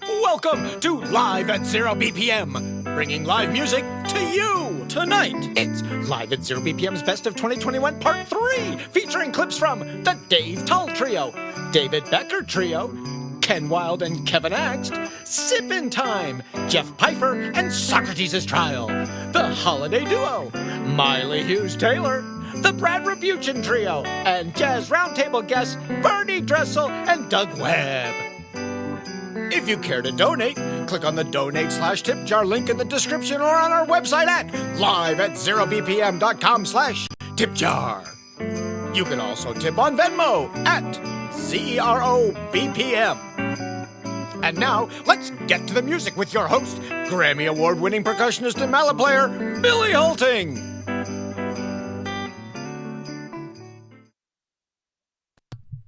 Welcome to Live at 0 BPM, bringing live music to you. Tonight, it's Live at 0 BPM's Best of 2021 Part 3, featuring clips from the Dave Tultrio, David Becker Trio, Ken Wild and Kevin Axt, Sippin' Time, Jeff Pfeiffer and Socrates' Trial, the Holiday Duo, Miley Hughes Taylor, the Brad Rebuchin Trio, and Jazz Roundtable guests Bernie Dressel and Doug Webb. If you care to donate, click on the donate/tip jar link in the description or on our website at liveat0bpm.com/tipjar. You can also tip on Venmo at ZEROBPM. And now, let's get to the music with your host, Grammy Award-winning percussionist and mallet player, Billy Holting.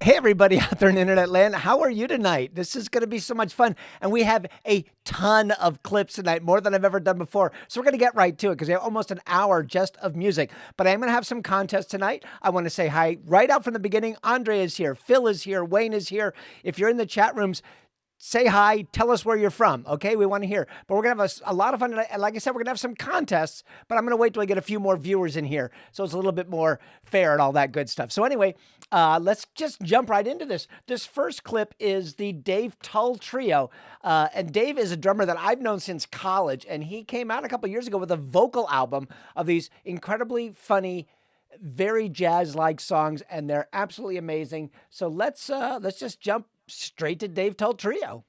Hey everybody out there in internet land, how are you tonight? This is going to be so much fun, and we have a ton of clips tonight, more than I've ever done before. So we're going to get right to it because we have almost an hour just of music. But I am going to have some contests tonight. I want to say hi right out from the beginning. Andre is here, Phil is here, Wayne is here. If you're in the chat rooms, say hi, tell us where you're from, okay? We want to hear. But we're going to have a lot of fun tonight. And like I said, we're going to have some contests, but I'm going to wait till I get a few more viewers in here so it's a little bit more fair and all that good stuff. So anyway, let's just jump right into this. This first clip is the Dave Tultrio. And Dave is a drummer that I've known since college, and he came out a couple years ago with a vocal album of these incredibly funny, very jazz-like songs, and they're absolutely amazing. So let's just jump straight to Dave Tultrio.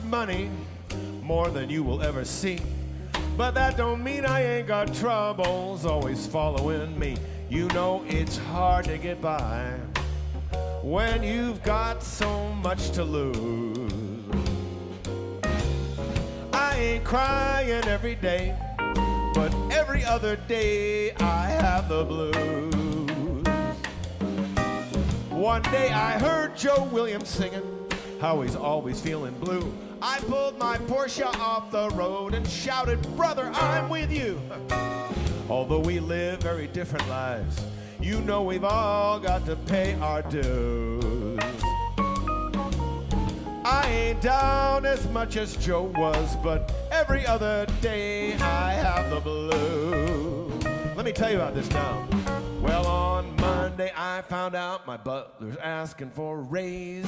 Money, more than you will ever see, but that don't mean I ain't got troubles always following me. You know it's hard to get by when you've got so much to lose. I ain't crying every day, but every other day I have the blues. One day I heard Joe Williams singing how he's always feeling blue. I pulled my Porsche off the road and shouted, "Brother, I'm with you." Although we live very different lives, you know we've all got to pay our dues. I ain't down as much as Joe was, but every other day I have the blues. Let me tell you about this now. Well, on Monday I found out my butler's asking for a raise,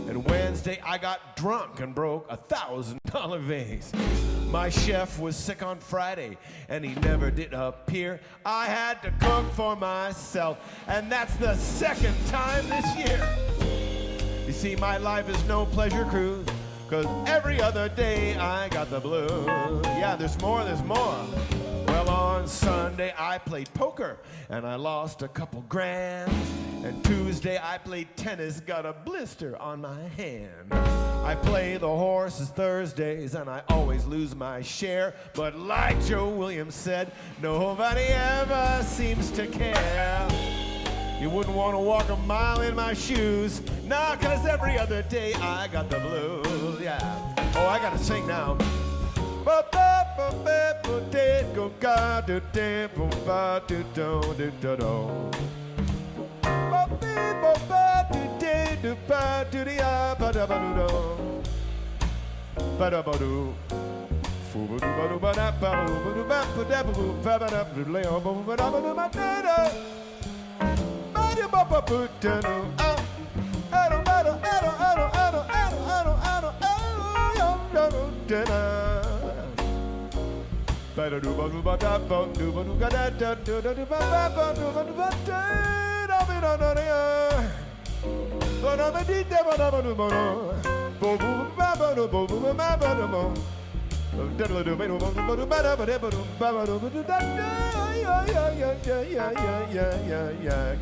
and Wednesday I got drunk and broke a $1,000 vase. My chef was sick on Friday and he never did appear. I had to cook for myself, and that's the second time this year. You see, my life is no pleasure cruise, 'cause every other day I got the blues. Yeah, there's more. Well, on Sunday I played poker and I lost a couple grand. And Tuesday I played tennis, got a blister on my hand. I play the horses Thursdays and I always lose my share. But like Joe Williams said, nobody ever seems to care. You wouldn't want to walk a mile in my shoes. Nah, 'cause every other day I got the blues. Yeah. Oh, I gotta sing now.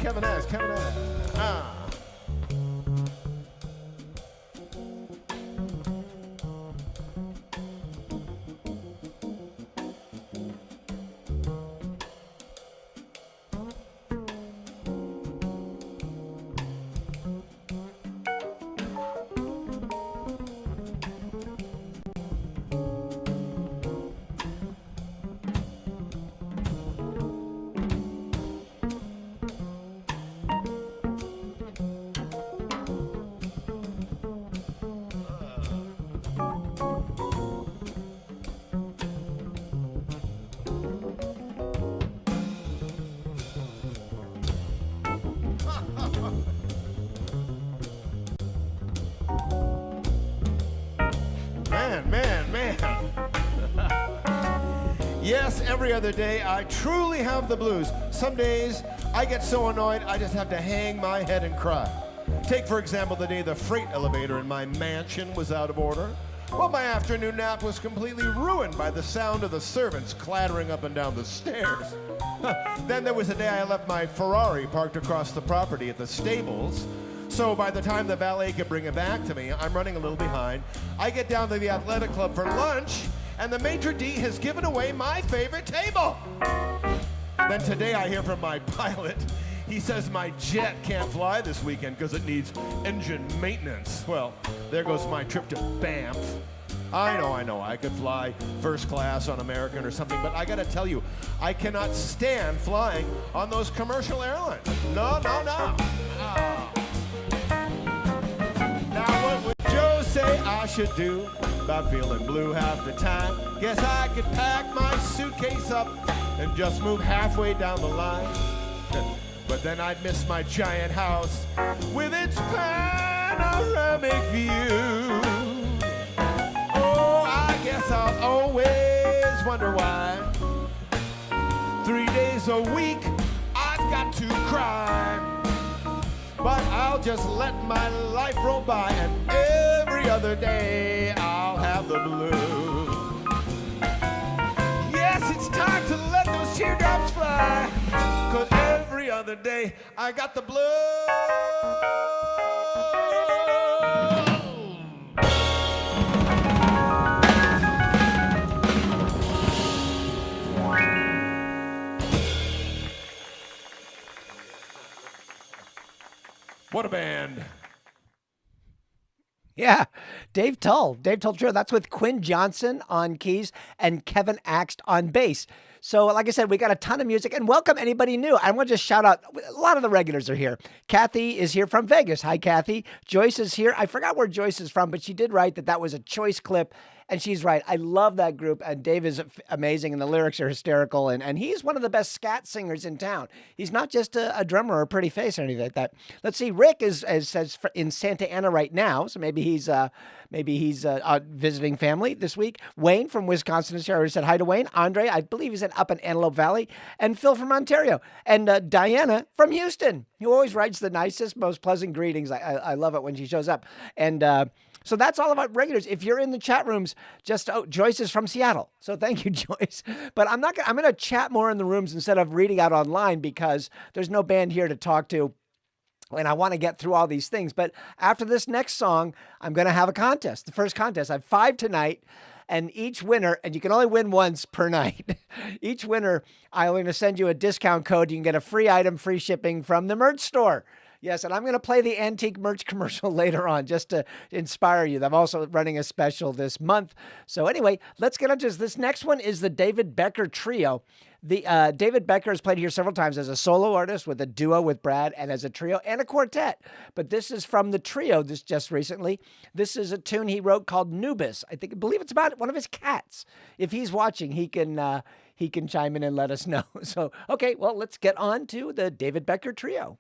Kevin S. Ah. Man. Yes, every other day I truly have the blues. Some days I get so annoyed I just have to hang my head and cry. Take, for example, the day the freight elevator in my mansion was out of order. Well, my afternoon nap was completely ruined by the sound of the servants clattering up and down the stairs. Then there was a day I left my Ferrari parked across the property at the stables. So by the time the valet could bring it back to me, I'm running a little behind. I get down to the athletic club for lunch, and the maitre d' has given away my favorite table. Then today I hear from my pilot. He says my jet can't fly this weekend because it needs engine maintenance. Well, there goes my trip to Banff. I know, I could fly first class on American or something, but I gotta tell you, I cannot stand flying on those commercial airlines. No. Oh. Now what would Joe say I should do about feeling blue half the time? Guess I could pack my suitcase up and just move halfway down the line. But then I'd miss my giant house with its panoramic view. Oh, I guess I'll always wonder why 3 days a week I've got to cry. But I'll just let my life roll by, and every other day I'll have the blues. Yes, it's time to let those teardrops fly, 'cause every other day I got the blues. What a band. Yeah, Dave Tultrio. That's with Quinn Johnson on keys and Kevin Axt on bass. So, like I said, we got a ton of music, and welcome anybody new. I want to just shout out, a lot of the regulars are here. Kathy is here from Vegas. Hi, Kathy. Joyce is here. I forgot where Joyce is from, but she did write that was a choice clip, and she's right. I love that group, and Dave is amazing, and the lyrics are hysterical, and he's one of the best scat singers in town. He's not just a drummer or a pretty face or anything like that. Let's see, Rick is in Santa Ana right now, so maybe he's visiting family this week. Wayne from Wisconsin is here. I already said hi to Wayne. Andre, I believe he's up in Antelope Valley, and Phil from Ontario, and Diana from Houston, who always writes the nicest, most pleasant greetings. I love it when she shows up, and so that's all about regulars. If you're in the chat rooms, Joyce is from Seattle. So thank you, Joyce. But I'm going to chat more in the rooms instead of reading out online because there's no band here to talk to. And I want to get through all these things. But after this next song, I'm going to have a contest. The first contest. I have 5 tonight. And each winner, and you can only win once per night. Each winner, I'm going to send you a discount code. You can get a free item, free shipping from the merch store. Yes, and I'm going to play the antique merch commercial later on just to inspire you. I'm also running a special this month. So anyway, let's get on to this. This next one is the David Becker Trio. The David Becker has played here several times as a solo artist, with a duo with Brad, and as a trio and a quartet. But this is from the trio this just recently. This is a tune he wrote called Nubis. I believe it's about one of his cats. If he's watching, he can chime in and let us know. So, okay, well, let's get on to the David Becker Trio.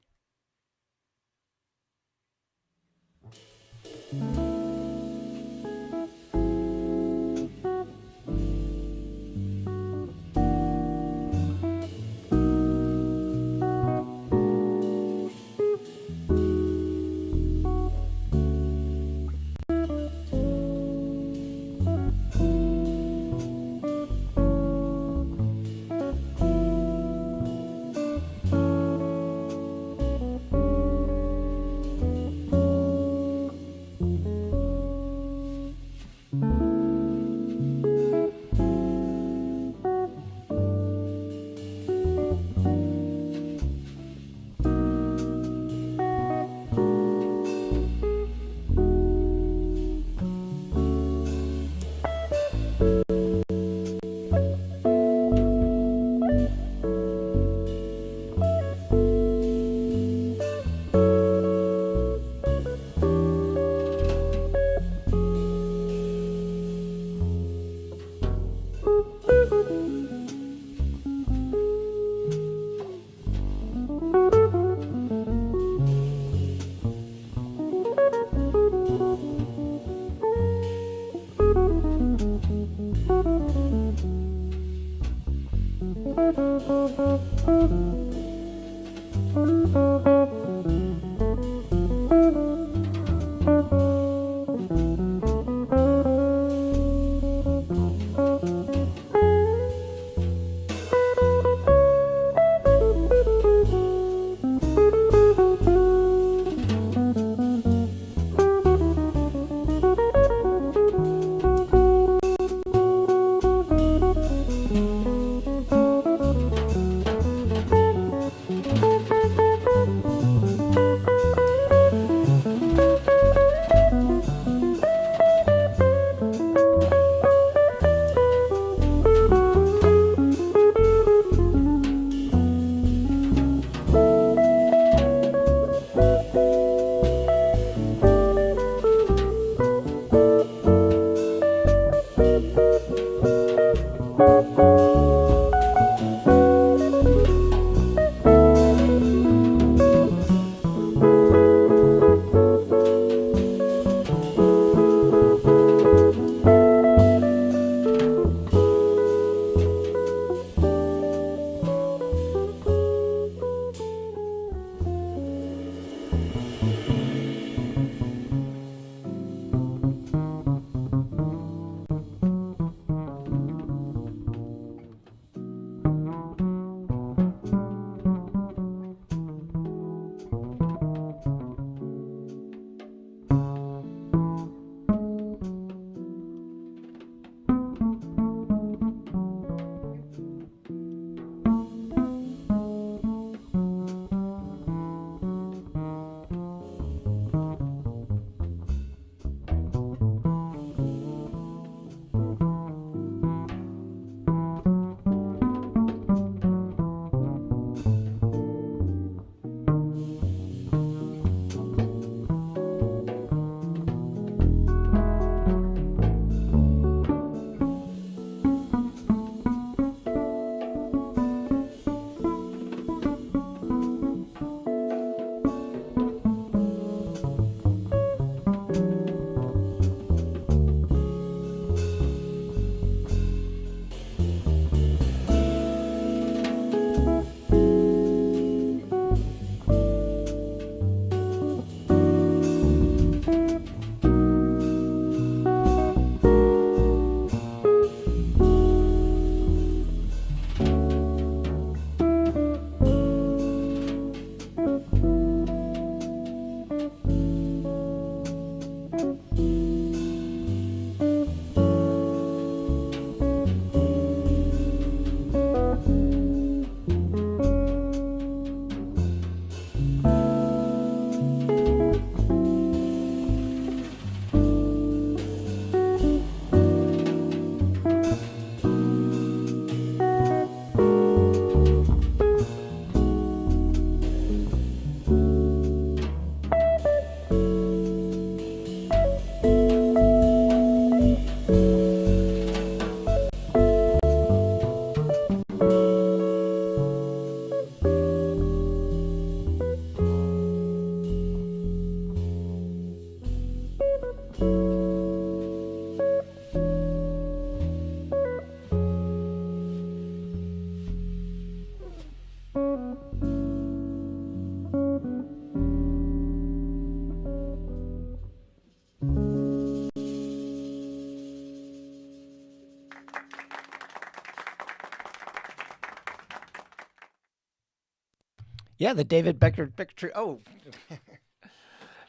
Yeah, the David Becker tree. Oh,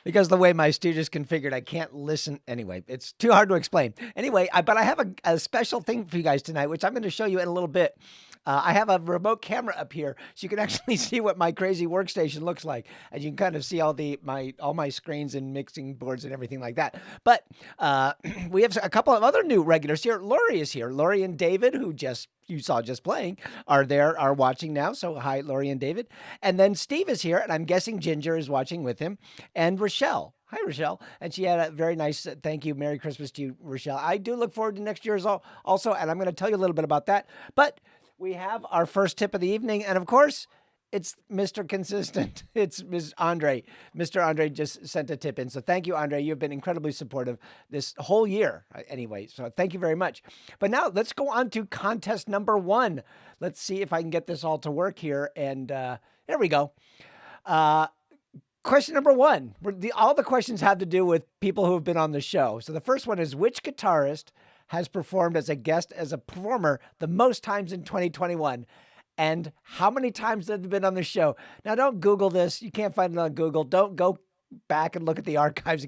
because the way my studio's configured, I can't listen. Anyway, it's too hard to explain. Anyway, but I have a special thing for you guys tonight, which I'm going to show you in a little bit. I have a remote camera up here, so you can actually see what my crazy workstation looks like, and you can kind of see all my screens and mixing boards and everything like that. But we have a couple of other new regulars here. Lori is here. Lori and David, who you saw just playing, are watching now. So hi, Lori and David. And then Steve is here, and I'm guessing Ginger is watching with him, and Rochelle. Hi, Rochelle. And she had a very nice thank you. Merry Christmas to you, Rochelle. I do look forward to next year's also, and I'm going to tell you a little bit about that. But we have our first tip of the evening, and of course, it's Mr. Consistent. It's Ms. Andre. Mr. Andre just sent a tip in. So thank you, Andre. You've been incredibly supportive this whole year. Anyway, so thank you very much. But now let's go on to contest number 1. Let's see if I can get this all to work here. And there we go. Question number 1. All the questions have to do with people who have been on the show. So the first one is, which guitarist has performed as a guest, as a performer, the most times in 2021? And how many times have they been on the show? Now, don't Google this. You can't find it on Google. Don't go back and look at the archives.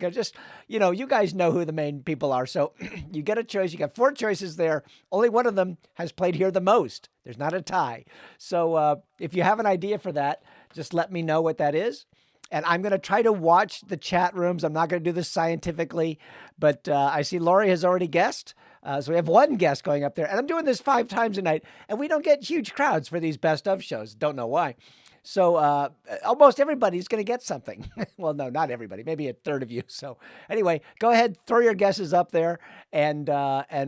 You guys know who the main people are. So you get a choice. You got 4 choices there. Only one of them has played here the most. There's not a tie. So if you have an idea for that, just let me know what that is. And I'm going to try to watch the chat rooms. I'm not going to do this scientifically, but I see Lori has already guessed. So we have 1 guest going up there. And I'm doing this 5 times a night, and we don't get huge crowds for these best of shows. Don't know why. So almost everybody's going to get something. Well, no, not everybody. Maybe a third of you. So anyway, go ahead, throw your guesses up there, and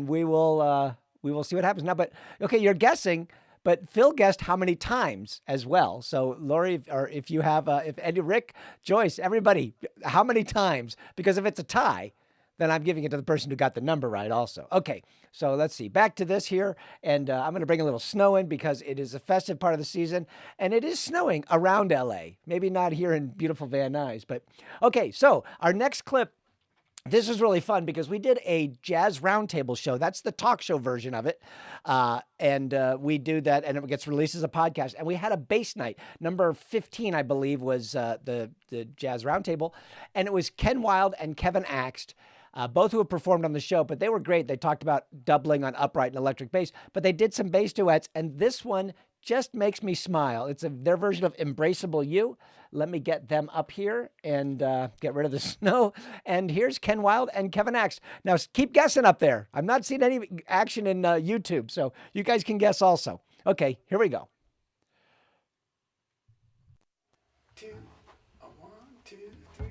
we will see what happens now. But okay, you're guessing. But Phil guessed how many times as well. So Lori, or if you have, if Eddie, Rick, Joyce, everybody, how many times? Because if it's a tie, then I'm giving it to the person who got the number right also. Okay, so let's see. Back to this here. And I'm going to bring a little snow in because it is a festive part of the season. And it is snowing around LA. Maybe not here in beautiful Van Nuys. But okay, so our next clip. This is really fun because we did a jazz roundtable show. That's the talk show version of it. And we do that, and it gets released as a podcast. And we had a bass night. Number 15, I believe, was the jazz roundtable. And it was Ken Wilde and Kevin Axt, both who have performed on the show. But they were great. They talked about doubling on upright and electric bass. But they did some bass duets. And this one just makes me smile. It's their version of Embraceable You. Let me get them up here and get rid of the snow. And here's Ken Wilde and Kevin Axt. Now, keep guessing up there. I'm not seeing any action in YouTube, so you guys can guess also. Okay, here we go. 2, 1, 2, 3.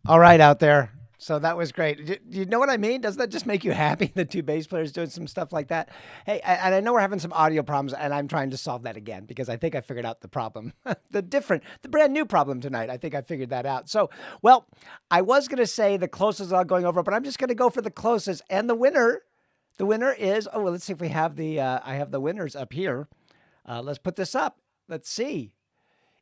All right, out there. So that was great. Do you know what I mean? Doesn't that just make you happy? The two bass players doing some stuff like that. Hey, and I know we're having some audio problems, and I'm trying to solve that again because I think I figured out the problem, the brand new problem tonight. I think I figured that out. So, well, I was going to say the closest without going over, but I'm just going to go for the closest. And the winner is. Oh, well, let's see if we have the. I have the winners up here. Let's put this up. Let's see.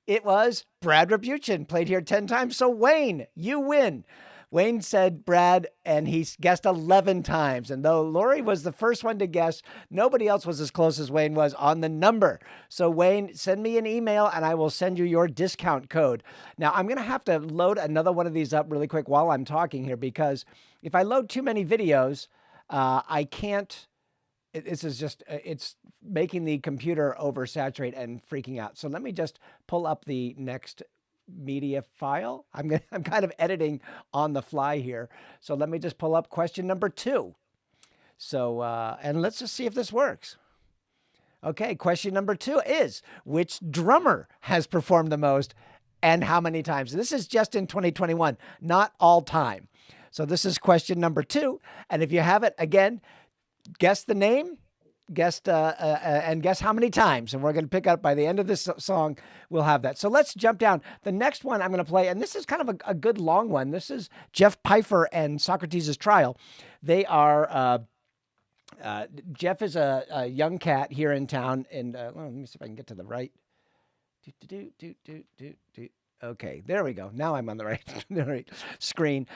It was Brad Rebuchin, played here 10 times. So Wayne, you win. Wayne said Brad, and he guessed 11 times. And though Lori was the first one to guess, nobody else was as close as Wayne was on the number. So Wayne, send me an email, and I will send you your discount code. Now, I'm going to have to load another one of these up really quick while I'm talking here, because if I load too many videos, I can't. This is just, it's making the computer oversaturate and freaking out. So let me just pull up the next media file. I'm kind of editing on the fly here. So let me just pull up question number 2. So, and let's just see if this works. Okay, question number 2 is, which drummer has performed the most and how many times? This is just in 2021, not all time. So this is question number 2. And if you have it, again, guess the name, and guess how many times. And we're going to pick up by the end of this song. We'll have that. So let's jump down. The next one I'm going to play, and this is kind of a good long one. This is Jeff Pfeiffer and Socrates' Trial. They are, Jeff is a young cat here in town. And let me see if I can get to the right. Okay, there we go. Now I'm on the right screen.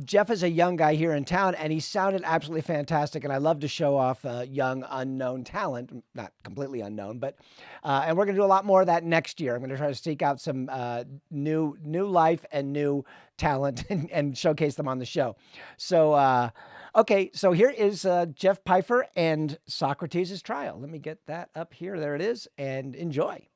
Jeff is a young guy here in town, and he sounded absolutely fantastic, and I love to show off young, unknown talent. Not completely unknown, but and we're going to do a lot more of that next year. I'm going to try to seek out some new life and new talent and showcase them on the show. So, okay, so here is Jeff Pfeiffer and Socrates' Trial. Let me get that up here. There it is, and enjoy.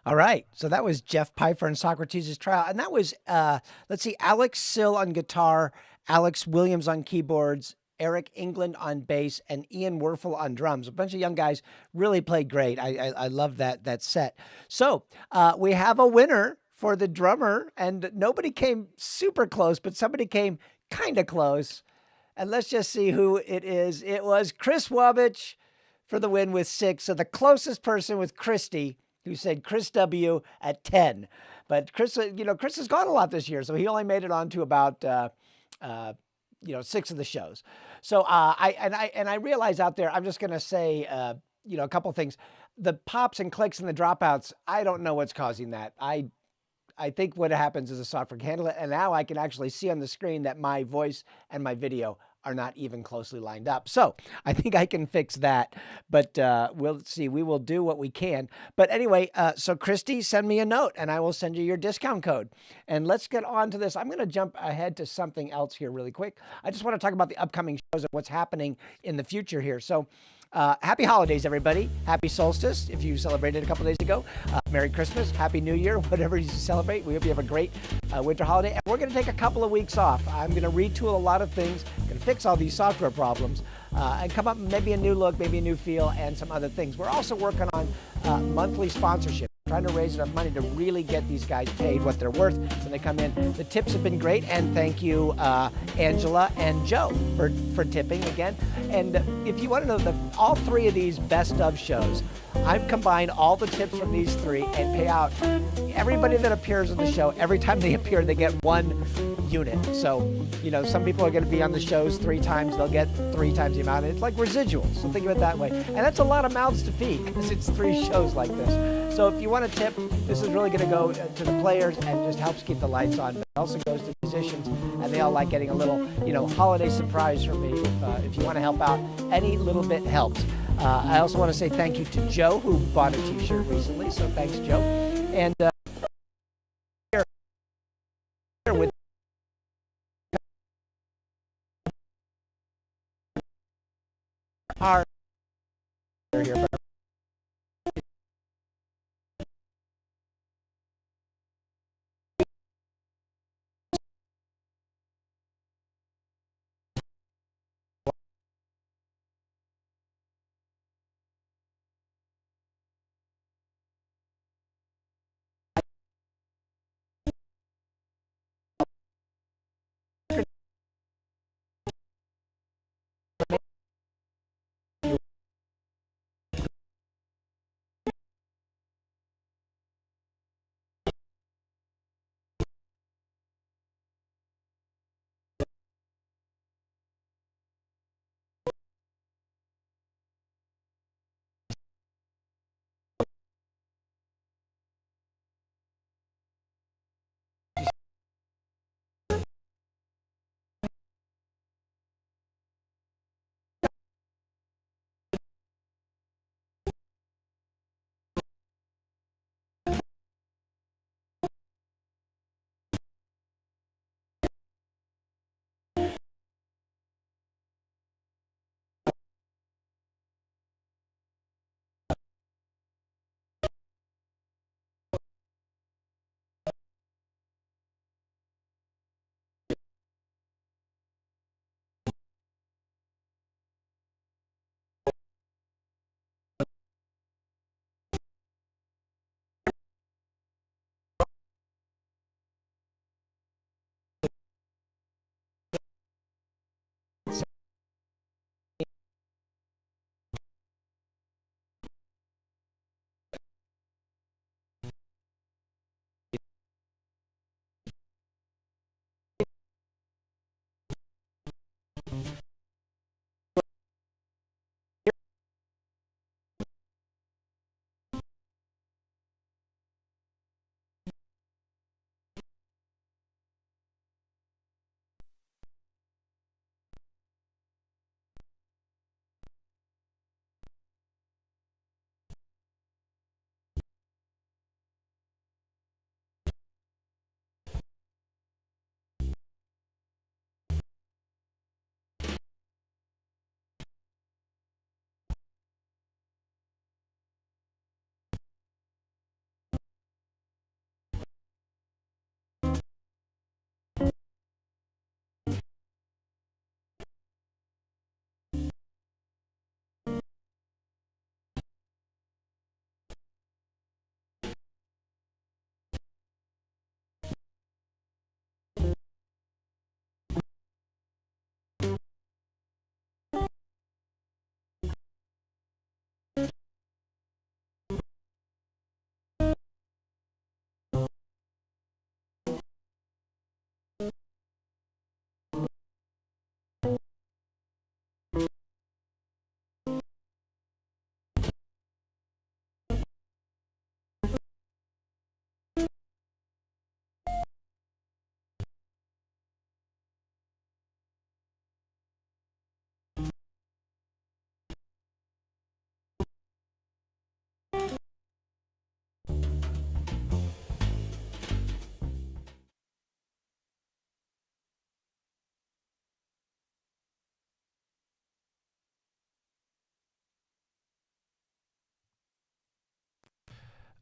All right. So that was Jeff Pfeiffer and Socrates' Trial. And that was, let's see, Alex Sill on guitar, Alex Williams on keyboards, Eric England on bass, and Ian Werfel on drums. A bunch of young guys really played great. I love that set. So we have a winner for the drummer, and nobody came super close, but somebody came kind of close. And let's just see who it is. It was Chris Wabich for the win with 6. So the closest person was Christy, who said Chris W at 10. But Chris, Chris has gone a lot this year, so he only made it on to about 6 of the shows. So I realize out there, I'm just going to say a couple things. The pops and clicks and the dropouts, I don't know what's causing that. I think what happens is the software can handle it, and now I can actually see on the screen that my voice and my video are not even closely lined up. So I think I can fix that, but we'll see. We will do what we can. But anyway, so Christy, send me a note, and I will send you your discount code. And let's get on to this. I'm going to jump ahead to something else here really quick. I just want to talk about the upcoming shows and what's happening in the future here. So happy holidays, everybody. Happy solstice, if you celebrated a couple days ago. Merry Christmas, Happy New Year, whatever you celebrate. We hope you have a great winter holiday. And we're going to take a couple of weeks off. I'm going to retool a lot of things, going to fix all these software problems, and come up with maybe a new look, maybe a new feel, and some other things. We're also working on monthly sponsorship, trying to raise enough money to really get these guys paid what they're worth when they come in. The tips have been great, and thank you, Angela and Joe, for tipping again. And if you want to know all 3 of these best of shows, I've combined all the tips from these 3 and pay out everybody that appears on the show. Every time they appear, they get 1 unit. So, some people are going to be on the shows 3 times. They'll get 3 times the amount. And it's like residuals. So think of it that way. And that's a lot of mouths to feed because it's 3 shows like this. So if you want to tip, this is really going to go to the players and just helps keep the lights on. But it also goes to musicians, and they all like getting a little, holiday surprise from me. If you want to help out, any little bit helps. I also want to say thank you to Joe, who bought a T-shirt recently. So thanks, Joe. And here with our here.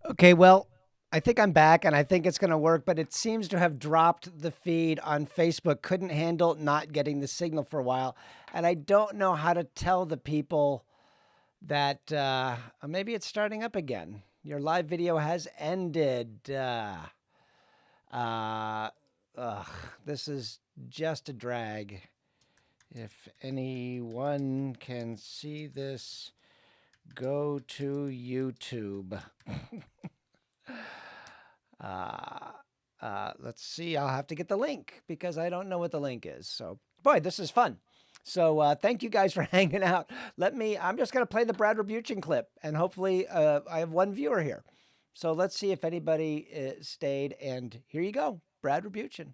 Okay, well, I think I'm back and I think it's going to work, but it seems to have dropped the feed on Facebook. Couldn't handle not getting the signal for a while. And I don't know how to tell the people that maybe it's starting up again. Your live video has ended. Uh, ugh, this is just a drag. If anyone can see this, go to YouTube. Let's see. I'll have to get the link because I don't know what the link is. So, boy, this is fun. So, thank you guys for hanging out. I'm just going to play the Brad Rebuchin clip and hopefully I have one viewer here. So let's see if anybody stayed. And here you go, Brad Rebuchin.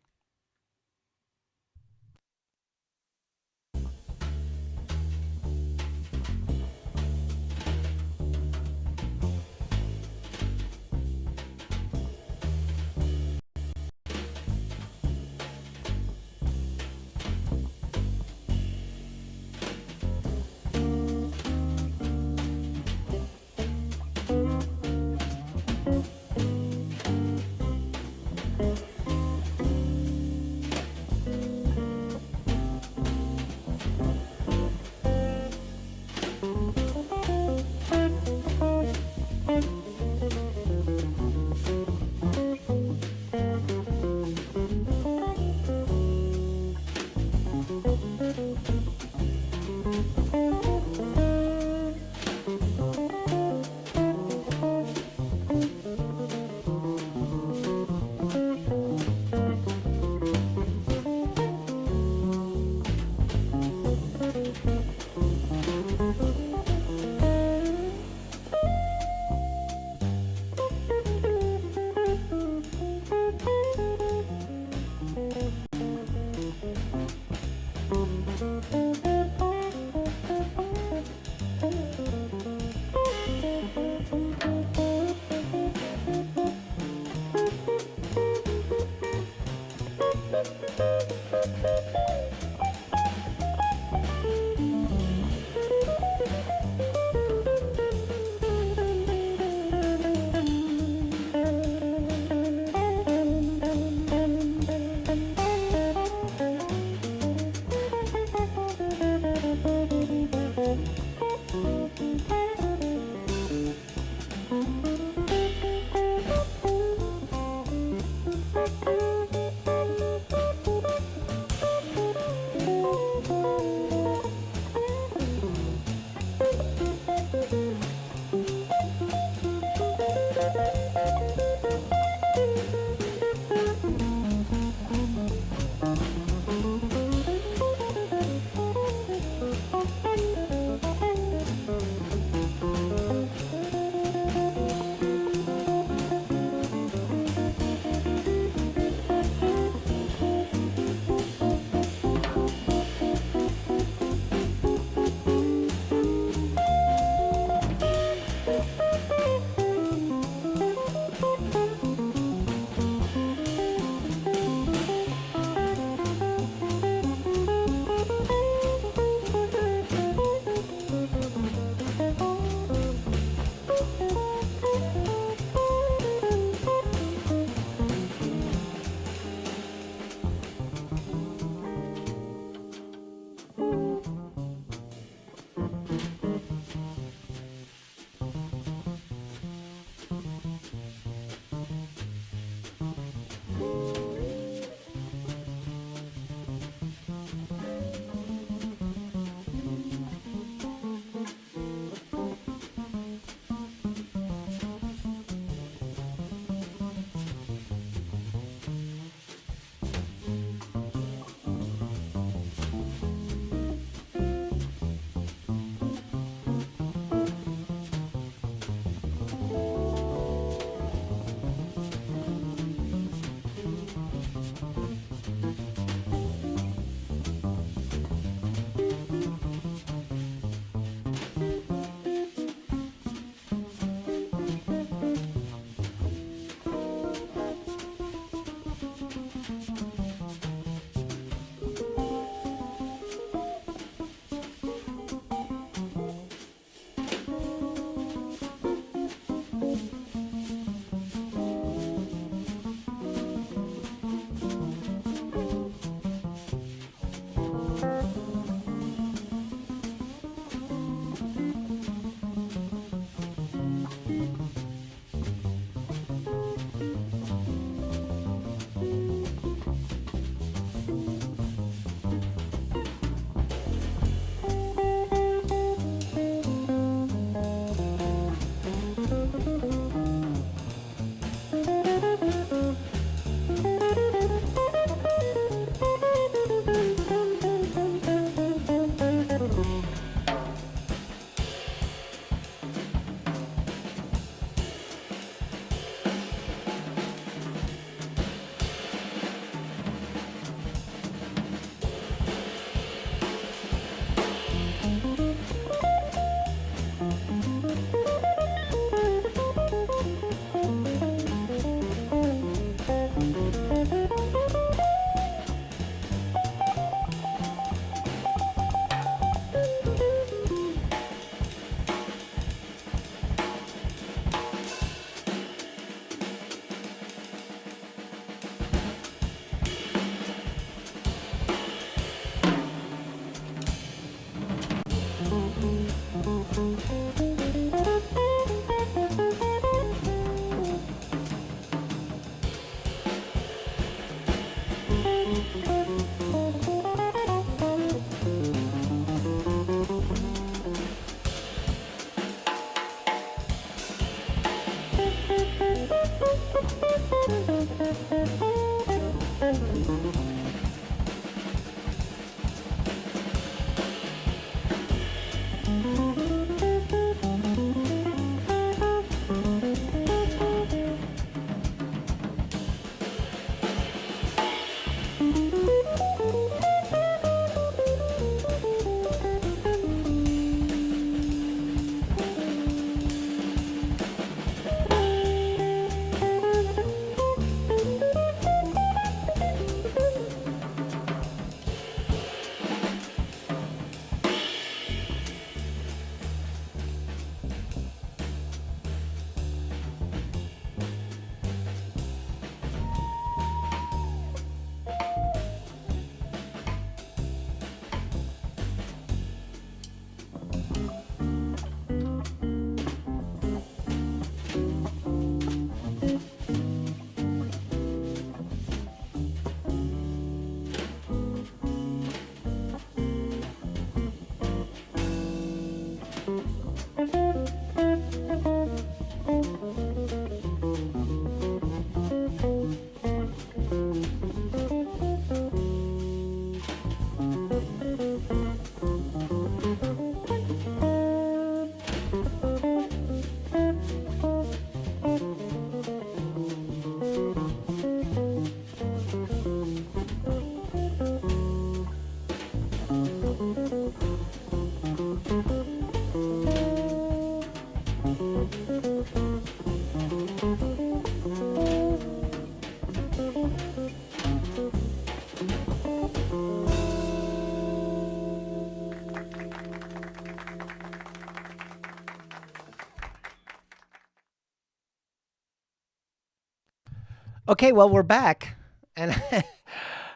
Okay, well, we're back, and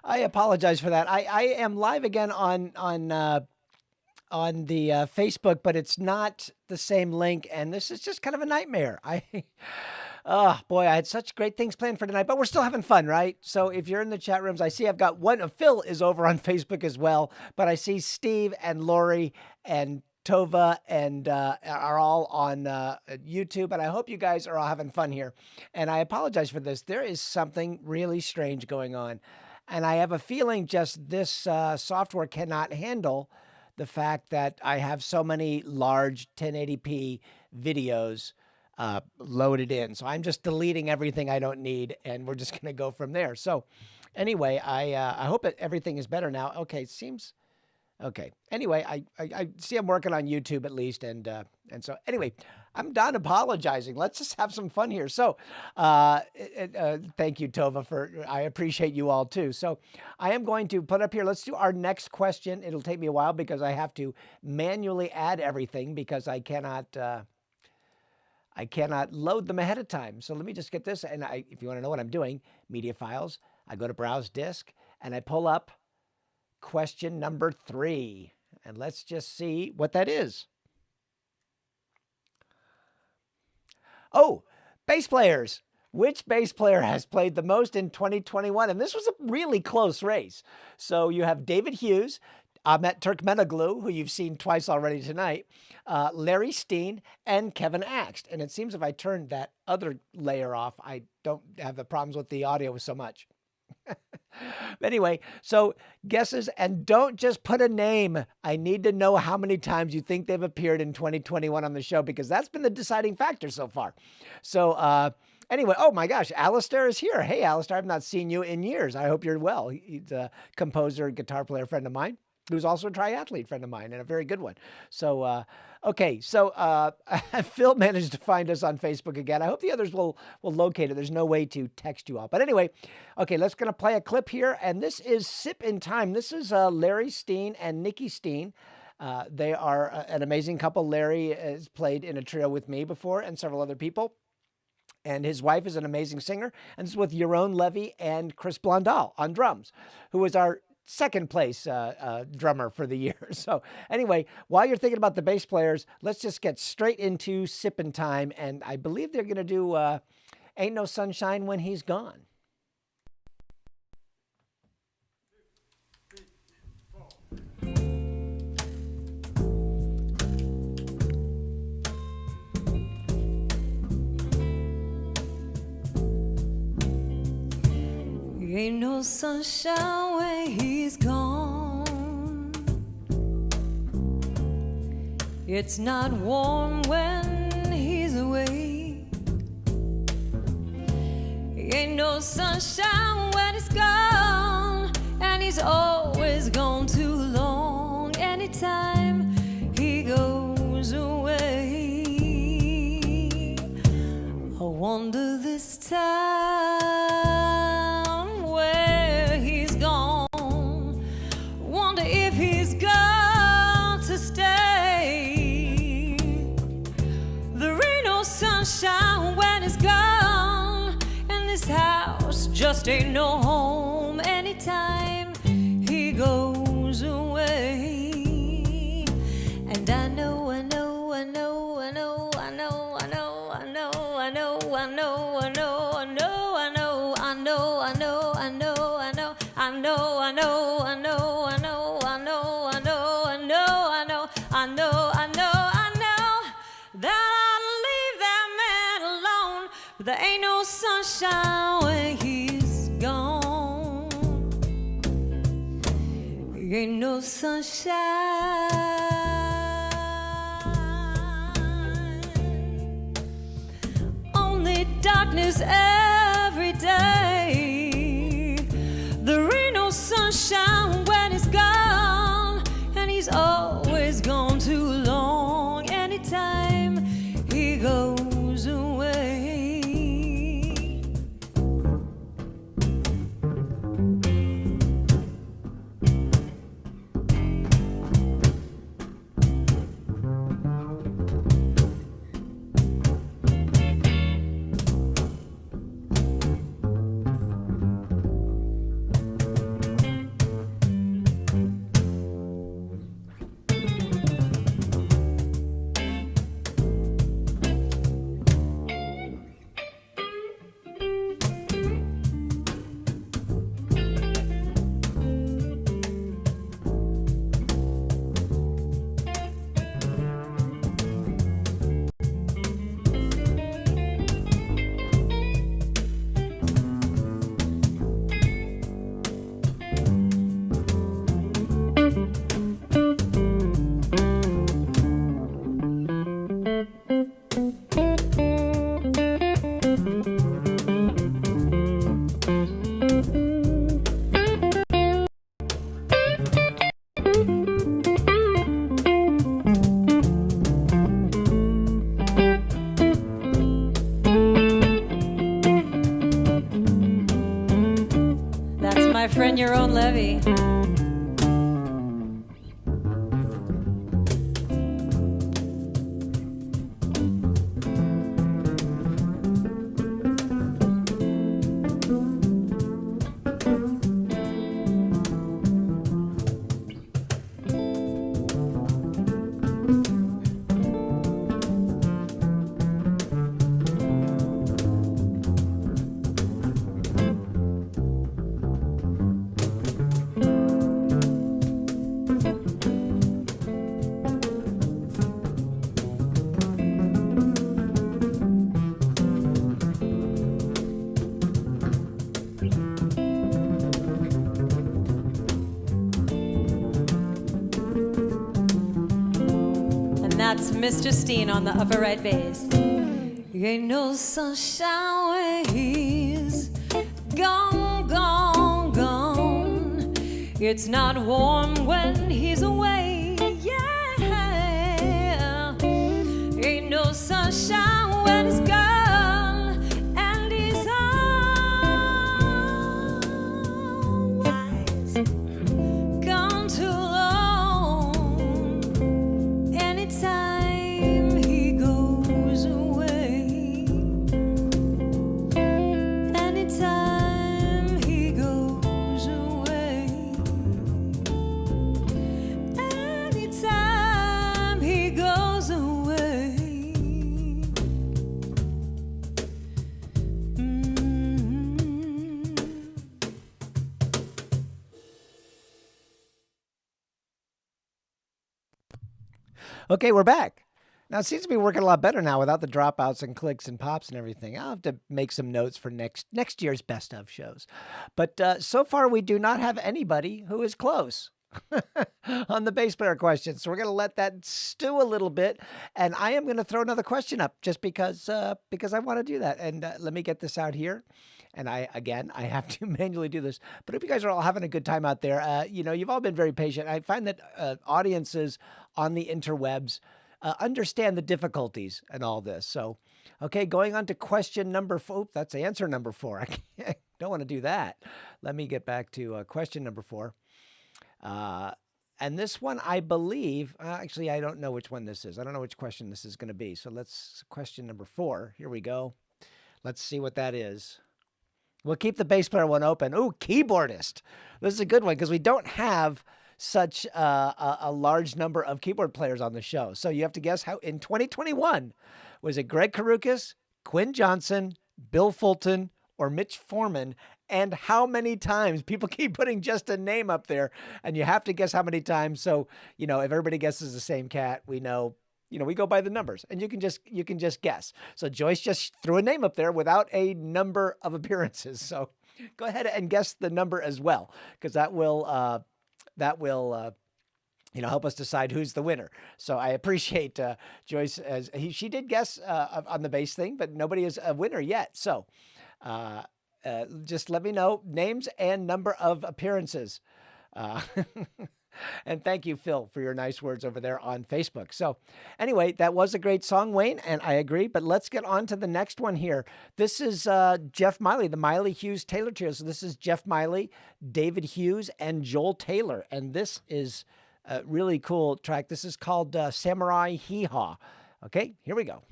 I apologize for that. I am live again on the Facebook, but it's not the same link, and this is just kind of a nightmare. Oh boy, I had such great things planned for tonight, but we're still having fun, right? So if you're in the chat rooms, I see I've got one. Phil is over on Facebook as well, but I see Steve and Lori and Tova and are all on YouTube, and I hope you guys are all having fun here. And I apologize for this. There is something really strange going on, and I have a feeling just this software cannot handle the fact that I have so many large 1080p videos loaded in. So I'm just deleting everything I don't need, and we're just going to go from there. So anyway, I hope that everything is better now. Okay, seems okay. Anyway, I see I'm working on YouTube at least, and so anyway, I'm done apologizing. Let's just have some fun here. So, thank you, Tova, I appreciate you all too. So I am going to put up here, let's do our next question. It'll take me a while because I have to manually add everything because I cannot load them ahead of time. So let me just get this. And if you want to know what I'm doing, media files, I go to browse disk and I pull up question number 3. And let's just see what that is. Oh, bass players. Which bass player has played the most in 2021? And this was a really close race. So you have David Hughes, Ahmet Turkmenoglu, who you've seen twice already tonight, Larry Steen, and Kevin Axt. And it seems if I turn that other layer off, I don't have the problems with the audio so much. Anyway, so guesses, and don't just put a name. I need to know how many times you think they've appeared in 2021 on the show, because that's been the deciding factor so far. So anyway, oh my gosh, Alistair is here. Hey, Alistair, I've not seen you in years. I hope you're well. He's a composer, guitar player friend of mine, who's also a triathlete friend of mine, and a very good one. So, okay. So, Phil managed to find us on Facebook again. I hope the others will locate it. There's no way to text you all. But anyway, okay, let's going to play a clip here. And this is Sip in Time. This is Larry Steen and Nikki Steen. They are an amazing couple. Larry has played in a trio with me before and several other people. And his wife is an amazing singer. And this is with Yaron Levy and Chris Blondal on drums, who was our second place drummer for the year. So anyway, while you're thinking about the bass players, let's just get straight into sipping time. And I believe they're going to do Ain't No Sunshine When He's Gone. Ain't no sunshine when he's gone. It's not warm when he's away. Ain't no sunshine when he's gone, and he's always gone too long. Anytime he goes away, I wonder this time if he's got to stay. There ain't no sunshine when he's gone, and this house just ain't no home anytime he goes away. And I know, I know, I know, I know, I know, I know, I know, I know, I know, I know, I know, I know, I know, I know, I know, I know, I know, I know, I know. There ain't no sunshine when he's gone. Ain't no sunshine. Only darkness every day. There ain't no sunshine when he's gone, and he's always gone too long. Anytime he goes away. My friend, your own levy. That's Mr. Steen on the upper right bass. Ain't no sunshine when he's gone, gone, gone. It's not warm when he's away, yeah. Ain't no sunshine when he's gone, and he's always gone too long. Anytime he goes away, anytime he goes away. Okay, we're back. Now, it seems to be working a lot better now without the dropouts and clicks and pops and everything. I'll have to make some notes for next year's best of shows. But so far, we do not have anybody who is close on the bass player question. So we're going to let that stew a little bit. And I am going to throw another question up just because I want to do that. And let me get this out here. And I have to manually do this. But I hope you guys are all having a good time out there. You've all been very patient. I find that audiences on the interwebs understand the difficulties and all this. So, okay, going on to question number 4. That's answer number 4. I don't want to do that. Let me get back to question number 4. And this one, I believe, actually, I don't know which one this is. I don't know which question this is going to be. So question number 4. Here we go. Let's see what that is. We'll keep the bass player one open. Ooh, keyboardist. This is a good one because we don't have such a large number of keyboard players on the show. So you have to guess how in 2021, was it Greg Karukas, Quinn Johnson, Bill Fulton, or Mitch Foreman? And how many times? People keep putting just a name up there, and you have to guess how many times. So, if everybody guesses the same cat, we know, we go by the numbers, and you can just guess. So Joyce just threw a name up there without a number of appearances. So go ahead and guess the number as well, because that will help us decide who's the winner. So I appreciate Joyce as she did guess on the bass thing, but nobody is a winner yet. So just let me know names and number of appearances. And thank you, Phil, for your nice words over there on Facebook. So anyway, that was a great song, Wayne, and I agree. But let's get on to the next one here. This is Jeff Miley, the Miley Hughes Taylor Trio. So this is Jeff Miley, David Hughes, and Joel Taylor. And this is a really cool track. This is called Samurai Hee Haw. Okay, here we go.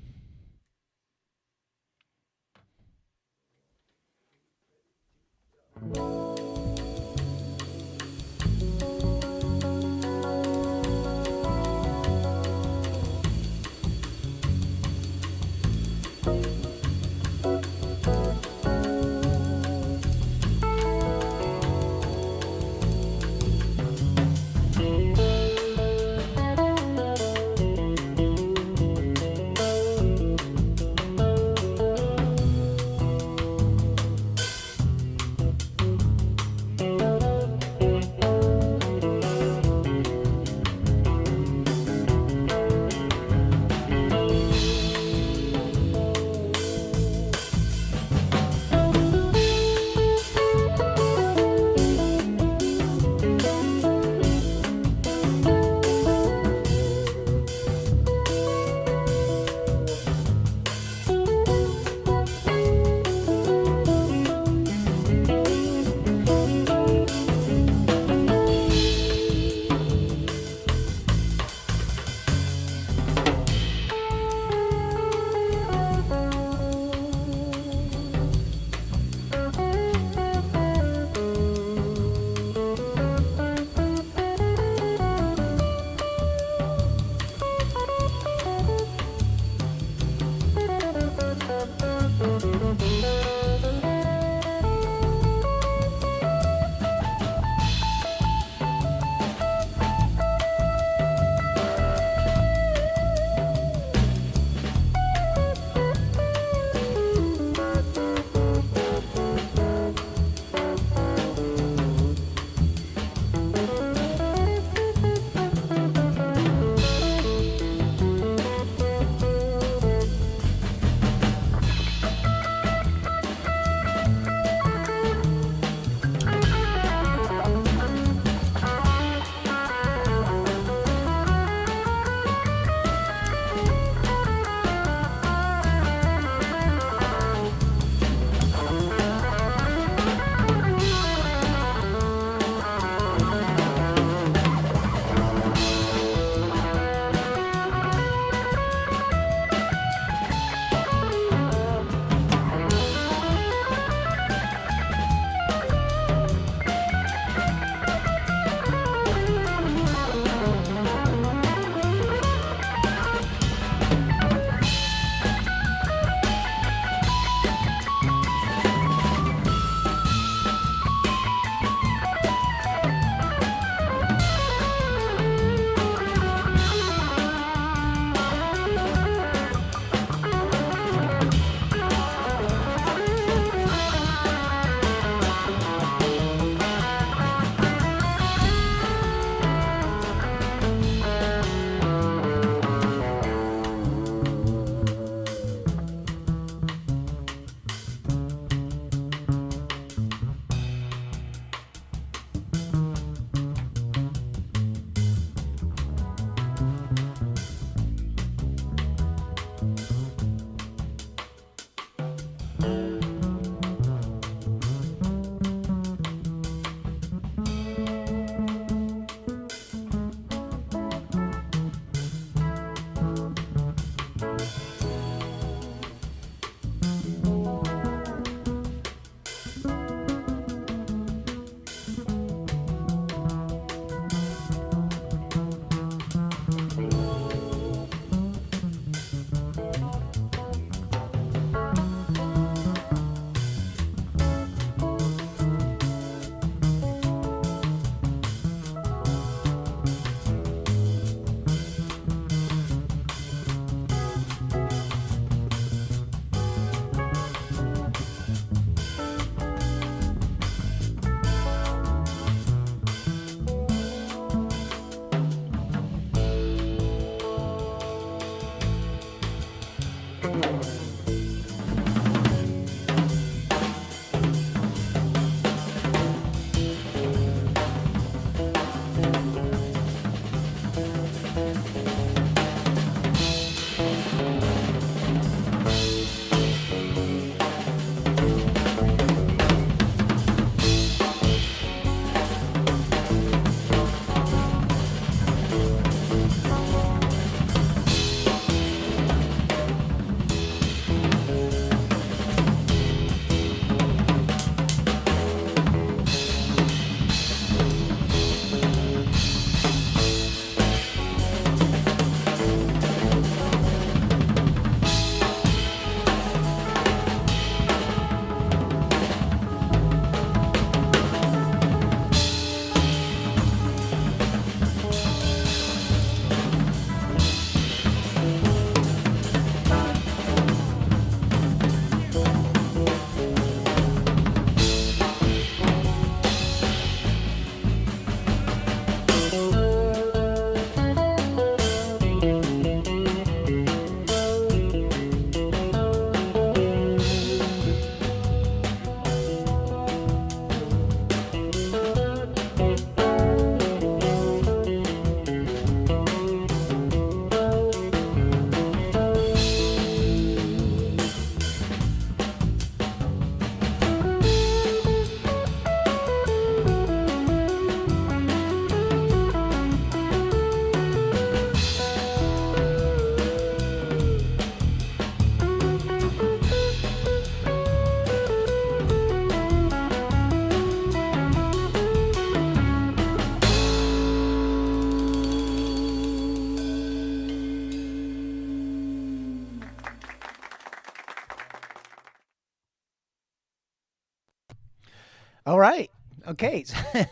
All right. Okay,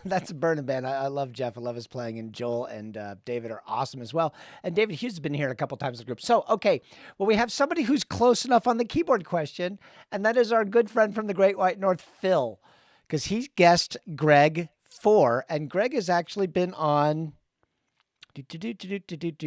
that's a burning band. I love Jeff. I love his playing, and Joel and David are awesome as well. And David Hughes has been here a couple times in the group. So, okay, well, we have somebody who's close enough on the keyboard question, and that is our good friend from the Great White North, Phil, because he's guessed Greg 4, and Greg has actually been on.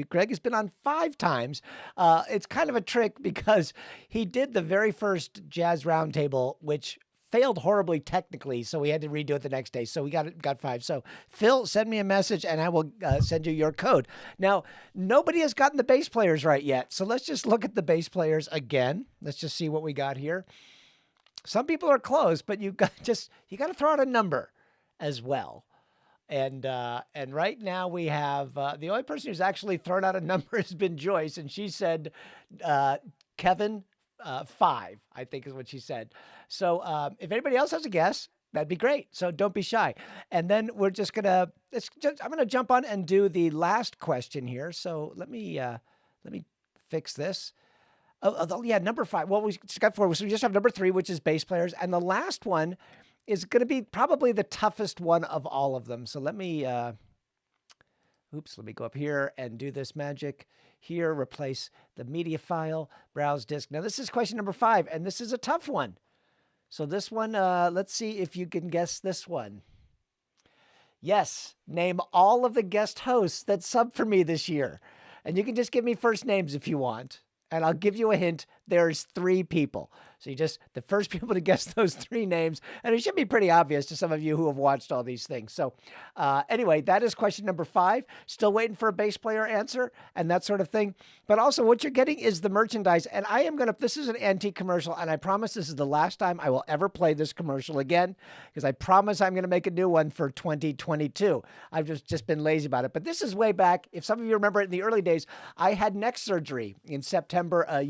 Greg has been on 5 times. It's kind of a trick because he did the very first Jazz Roundtable, which failed horribly technically, so we had to redo it the next day. So we got 5. So Phil, send me a message and I will send you your code. Now, nobody has gotten the bass players right yet, so let's just look at the bass players again. Let's just see what we got here. Some people are close, but you got to throw out a number as well. And right now we have the only person who's actually thrown out a number has been Joyce, and she said Kevin 5, I think is what she said. So if anybody else has a guess, that'd be great. So don't be shy. And then we're just gonna I'm gonna jump on and do the last question here. So let me fix this. Oh yeah, number 5. Well, we just got 4. So we just have number 3, which is bass players, and the last one is going to be probably the toughest one of all of them. So let me let me go up here and do this magic here, replace the media file, browse disk. Now this is question number 5, and this is a tough one. So this one, let's see if you can guess this one. Yes, name all of the guest hosts that subbed for me this year. And you can just give me first names if you want. And I'll give you a hint. There's 3 people. So the first people to guess those 3 names, and it should be pretty obvious to some of you who have watched all these things. So anyway, that is question number 5. Still waiting for a bass player answer and that sort of thing. But also what you're getting is the merchandise. And this is an antique commercial, and I promise this is the last time I will ever play this commercial again, because I promise I'm going to make a new one for 2022. I've just been lazy about it. But this is way back. If some of you remember it in the early days, I had neck surgery in September a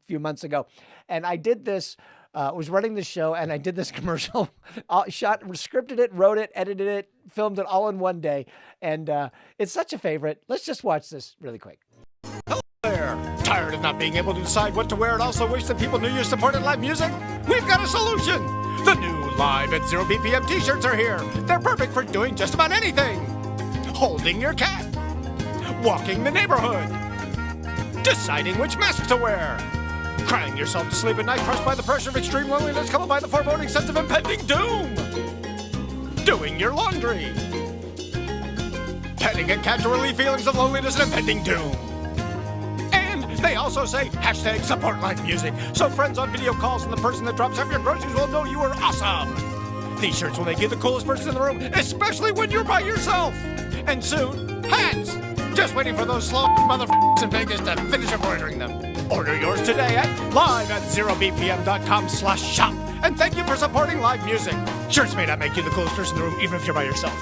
few months ago. And I did this, was running the show, and I did this commercial, scripted it, wrote it, edited it, filmed it all in one day. And it's such a favorite. Let's just watch this really quick. Hello there. Tired of not being able to decide what to wear and also wish that people knew you supported live music? We've got a solution. The new Live at 0 BPM t-shirts are here. They're perfect for doing just about anything. Holding your cat. Walking the neighborhood. Deciding which mask to wear. Crying yourself to sleep at night, crushed by the pressure of extreme loneliness, coupled by the foreboding sense of impending doom. Doing your laundry. Petting a cat to relieve feelings of loneliness and impending doom. And they also say hashtag support live music, so friends on video calls and the person that drops off your groceries will know you are awesome. These shirts will make you the coolest person in the room, especially when you're by yourself. And soon, hats. Just waiting for those slow motherfuckers in Vegas to finish embroidering them. Order yours today at live@0bpm.com/shop. And thank you for supporting live music. Shirts may not make you the coolest person in the room, even if you're by yourself.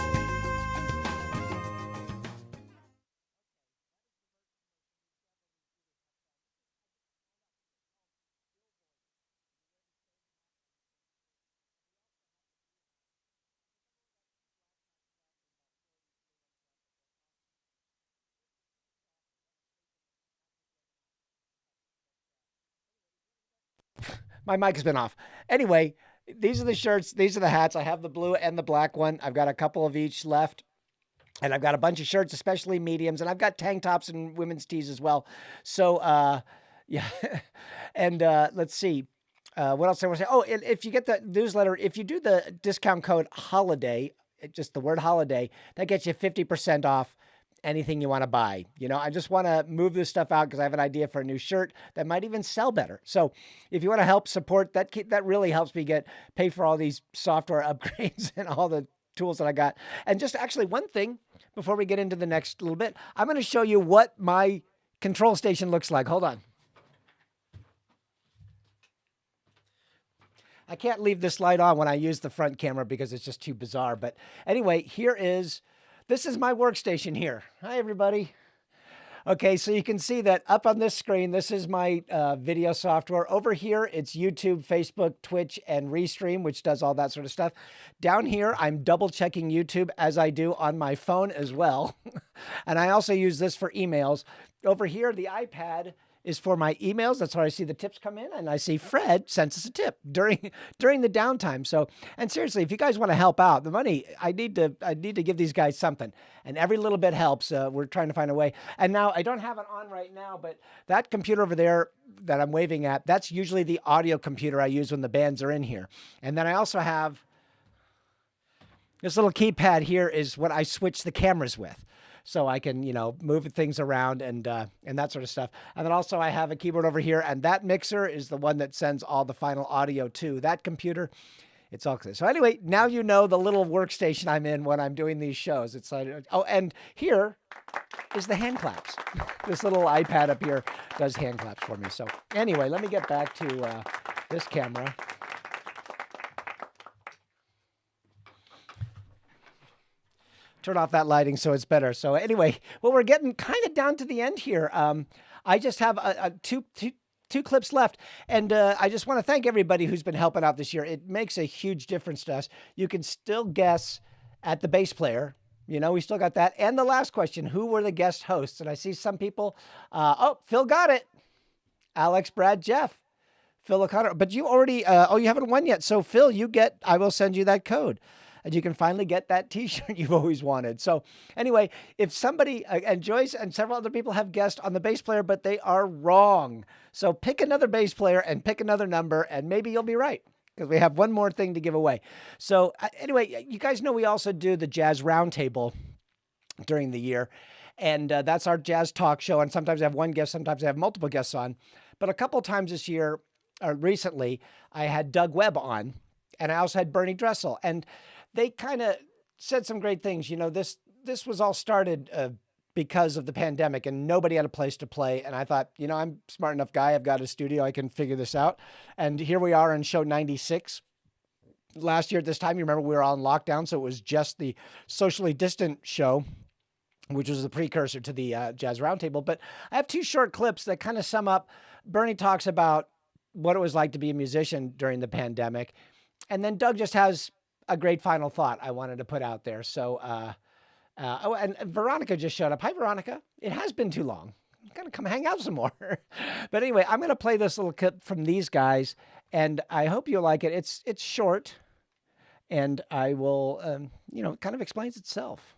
My mic has been off. Anyway, these are the shirts. These are the hats. I have the blue and the black one. I've got a couple of each left. And I've got a bunch of shirts, especially mediums. And I've got tank tops and women's tees as well. So, yeah. And let's see. What else I want to say? Oh, and if you get the newsletter, if you do the discount code HOLIDAY, just the word HOLIDAY, that gets you 50% off anything you want to buy. I just want to move this stuff out because I have an idea for a new shirt that might even sell better. So if you want to help support that, that really helps me pay for all these software upgrades and all the tools that I got. And just actually one thing before we get into the next little bit, I'm going to show you what my control station looks like. Hold on. I can't leave this light on when I use the front camera because it's just too bizarre. But anyway, this is my workstation here. Hi, everybody. Okay, so you can see that up on this screen, this is my video software. Over here, it's YouTube, Facebook, Twitch, and Restream, which does all that sort of stuff. Down here, I'm double checking YouTube as I do on my phone as well. And I also use this for emails. Over here, the iPad is for my emails. That's where I see the tips come in, and I see Fred sends us a tip during the downtime. So, and seriously, if you guys want to help out, the money I need to give these guys something, and every little bit helps. We're trying to find a way. And now I don't have it on right now, but that computer over there that I'm waving at, that's usually the audio computer I use when the bands are in here. And then I also have this little keypad here is what I switch the cameras with. So I can, move things around and that sort of stuff. And then also I have a keyboard over here, and that mixer is the one that sends all the final audio to that computer. It's all clear. So anyway, now you know the little workstation I'm in when I'm doing these shows. It's like, and here is the hand claps. This little iPad up here does hand claps for me. So anyway, let me get back to this camera. Turn off that lighting so it's better. So anyway, well, we're getting kind of down to the end here. I just have two clips left, and I just want to thank everybody who's been helping out this year. It makes a huge difference to us. You can still guess at the bass player. We still got that. And the last question, who were the guest hosts? And I see some people, Phil got it. Alex, Brad, Jeff, Phil O'Connor. But you already, you haven't won yet. So Phil, I will send you that code. And you can finally get that t-shirt you've always wanted. So anyway, if somebody, and Joyce and several other people have guessed on the bass player, but they are wrong. So pick another bass player and pick another number, and maybe you'll be right, because we have one more thing to give away. So anyway, you guys know we also do the Jazz Roundtable during the year. And that's our jazz talk show. And sometimes I have one guest, sometimes I have multiple guests on. But a couple times this year, recently, I had Doug Webb on, and I also had Bernie Dressel. And they kind of said some great things. This was all started because of the pandemic, and nobody had a place to play. And I thought, I'm a smart enough guy. I've got a studio. I can figure this out. And here we are on show 96. Last year at this time, you remember we were on lockdown, so it was just the socially distant show, which was the precursor to the Jazz Roundtable. But I have two short clips that kind of sum up. Bernie talks about what it was like to be a musician during the pandemic. And then Doug just has a great final thought I wanted to put out there. So, and Veronica just showed up. Hi, Veronica. It has been too long. I'm going to come hang out some more. But anyway, I'm going to play this little clip from these guys, and I hope you'll like it. It's short, and I will, it kind of explains itself.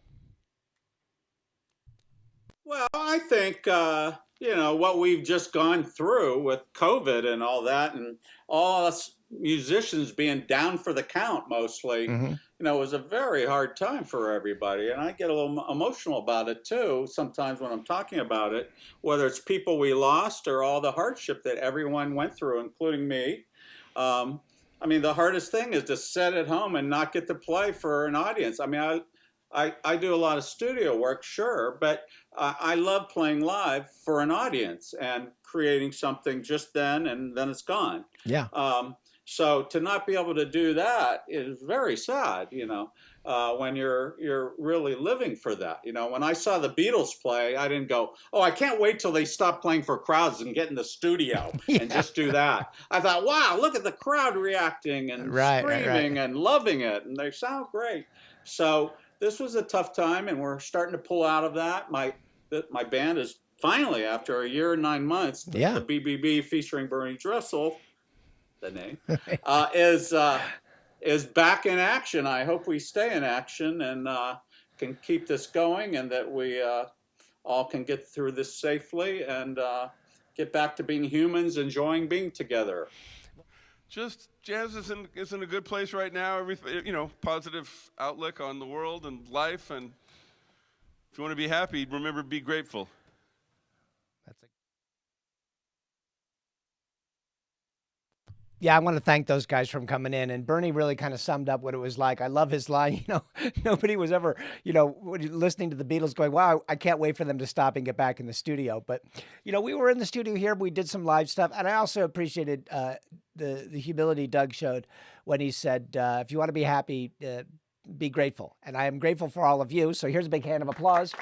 Well, I think, what we've just gone through with COVID and all that, and all us musicians being down for the count mostly, it was a very hard time for everybody. And I get a little emotional about it too, sometimes when I'm talking about it, whether it's people we lost or all the hardship that everyone went through, including me. The hardest thing is to sit at home and not get to play for an audience. I do a lot of studio work, sure, but I love playing live for an audience and creating something just then, and then it's gone. Yeah. So to not be able to do that is very sad, when you're really living for that. When I saw the Beatles play, I didn't go, oh, I can't wait till they stop playing for crowds and get in the studio and just do that. I thought, wow, look at the crowd reacting and screaming and loving it, and they sound great. So this was a tough time, and we're starting to pull out of that. My band is finally, after a year and 9 months, the BBB featuring Bernie Dressel, the name, is back in action. I hope we stay in action and can keep this going, and that we all can get through this safely and get back to being humans, enjoying being together. Just jazz is in a good place right now. Everything, positive outlook on the world and life. And if you want to be happy, remember, be grateful. Yeah, I want to thank those guys from coming in. And Bernie really kind of summed up what it was like. I love his line. Nobody was ever, listening to the Beatles going, wow, I can't wait for them to stop and get back in the studio. But, we were in the studio here. We did some live stuff. And I also appreciated the humility Doug showed when he said, if you want to be happy, be grateful. And I am grateful for all of you. So here's a big hand of applause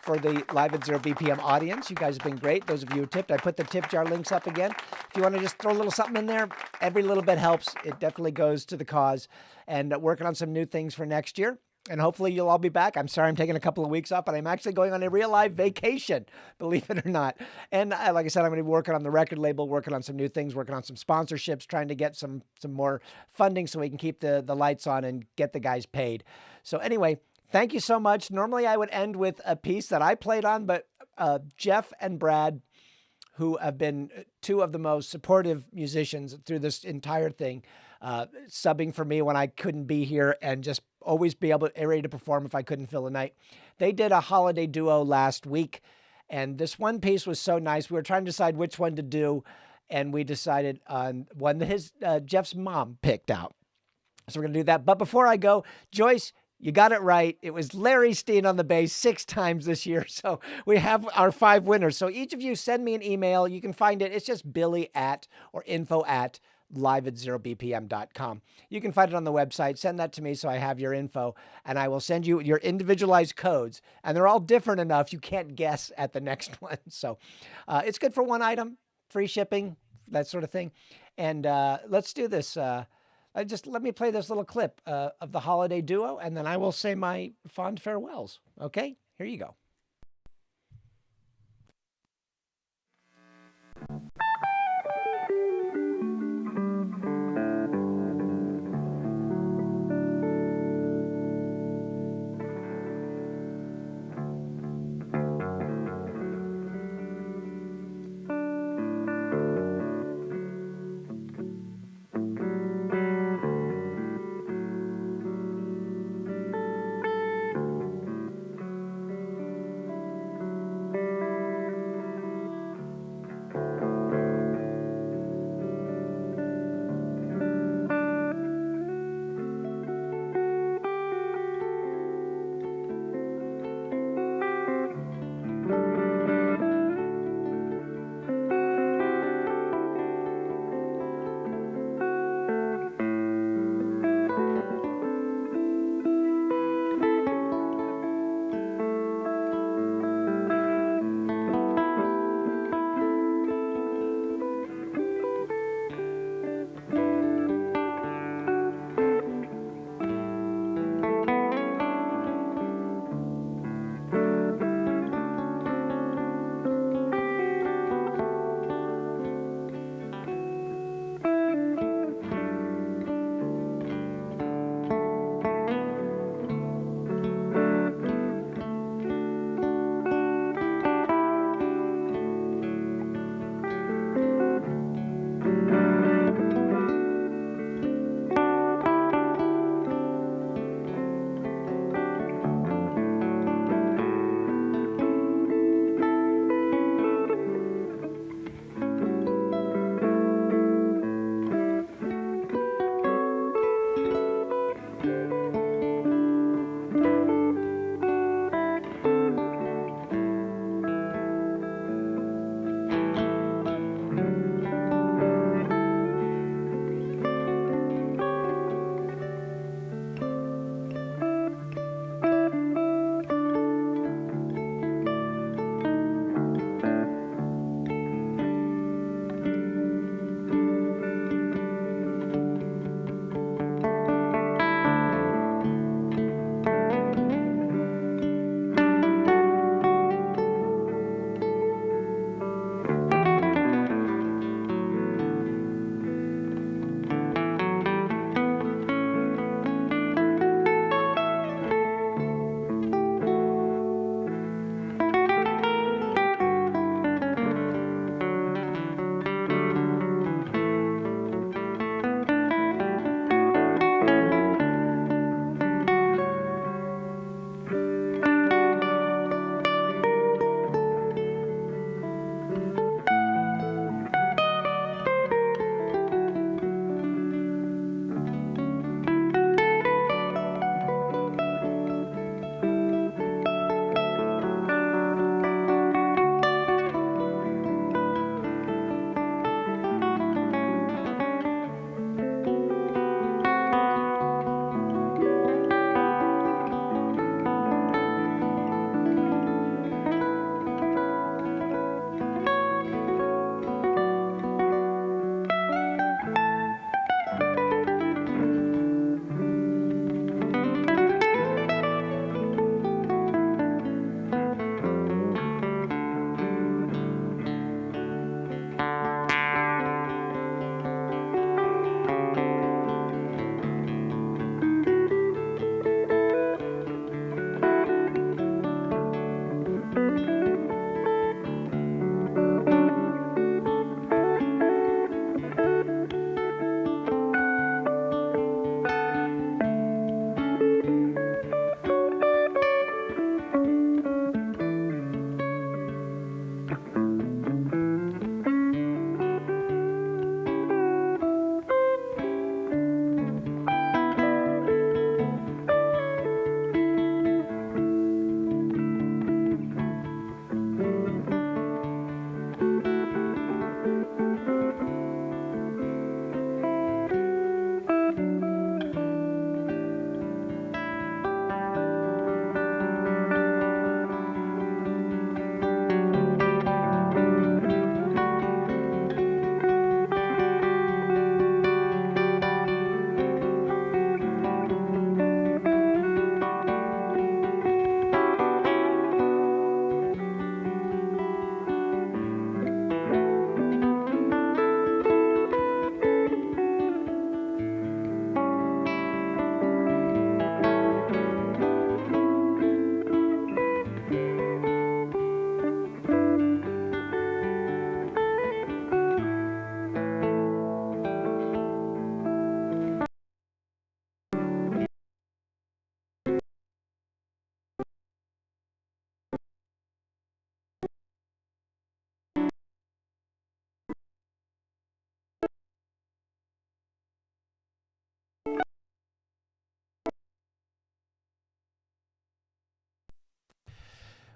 for the Live at Zero BPM audience. You guys have been great. Those of you who tipped, I put the tip jar links up again. If you want to just throw a little something in there, every little bit helps. It definitely goes to the cause. And working on some new things for next year. And hopefully you'll all be back. I'm sorry I'm taking a couple of weeks off, but I'm actually going on a real live vacation, believe it or not. And like I said, I'm going to be working on the record label, working on some new things, working on some sponsorships, trying to get some more funding so we can keep the lights on and get the guys paid. So anyway, thank you so much. Normally I would end with a piece that I played on, but Jeff and Brad, who have been two of the most supportive musicians through this entire thing, subbing for me when I couldn't be here and just always be ready to perform if I couldn't fill a night. They did a holiday duo last week, and this one piece was so nice. We were trying to decide which one to do, and we decided on one that Jeff's mom picked out. So we're going to do that. But before I go, Joyce, you got it right. It was Larry Steen on the bass 6 times this year. So we have our 5 winners. So each of you send me an email. You can find it. It's just billy@live@0bpm.com. You can find it on the website. Send that to me so I have your info, and I will send you your individualized codes. And they're all different enough you can't guess at the next one. So it's good for one item, free shipping, that sort of thing. And let's do this. Just let me play this little clip of the holiday duo, and then I will say my fond farewells. Okay, here you go.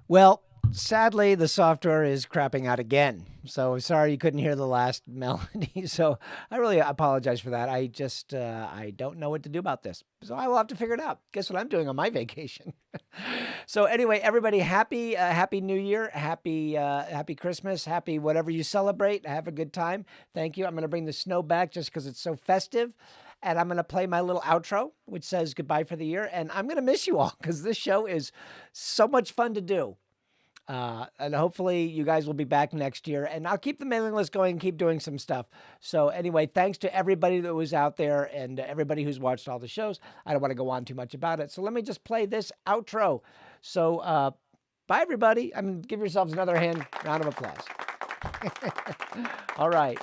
Well, sadly, the software is crapping out again. So sorry you couldn't hear the last melody. So I really apologize for that. I just, I don't know what to do about this. So I will have to figure it out. Guess what I'm doing on my vacation? So anyway, everybody, happy New Year, happy Christmas, happy whatever you celebrate. Have a good time. Thank you. I'm going to bring the snow back just because it's so festive. And I'm going to play my little outro, which says goodbye for the year. And I'm going to miss you all because this show is so much fun to do. And hopefully you guys will be back next year. And I'll keep the mailing list going, keep doing some stuff. So anyway, thanks to everybody that was out there and everybody who's watched all the shows. I don't want to go on too much about it. So let me just play this outro. So bye, everybody. Give yourselves another round of applause. All right.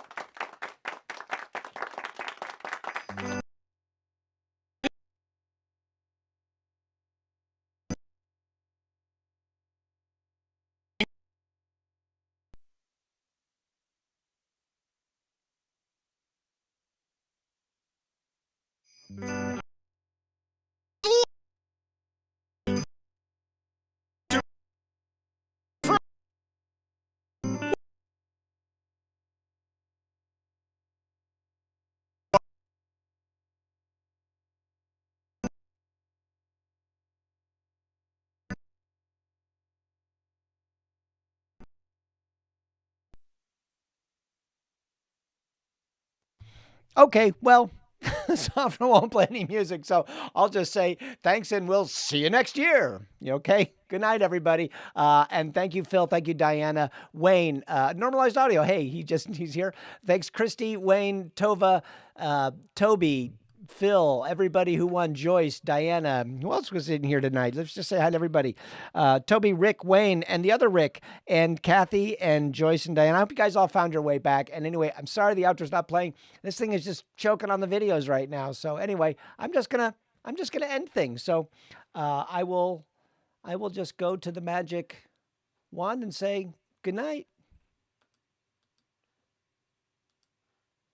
Okay, well, the software won't play any music, so I'll just say thanks and we'll see you next year. You okay? Good night, everybody. And thank you, Phil. Thank you, Diana. Wayne, Normalized Audio. Hey, he's here. Thanks, Christy, Wayne, Tova, Toby, Phil, everybody who won, Joyce, Diana. Who else was in here tonight? Let's just say hi to everybody. Toby, Rick, Wayne, and the other Rick, and Kathy, and Joyce, and Diana. I hope you guys all found your way back. And anyway, I'm sorry the outro's not playing. This thing is just choking on the videos right now. So anyway, I'm just gonna end things. So I will just go to the magic wand and say good night.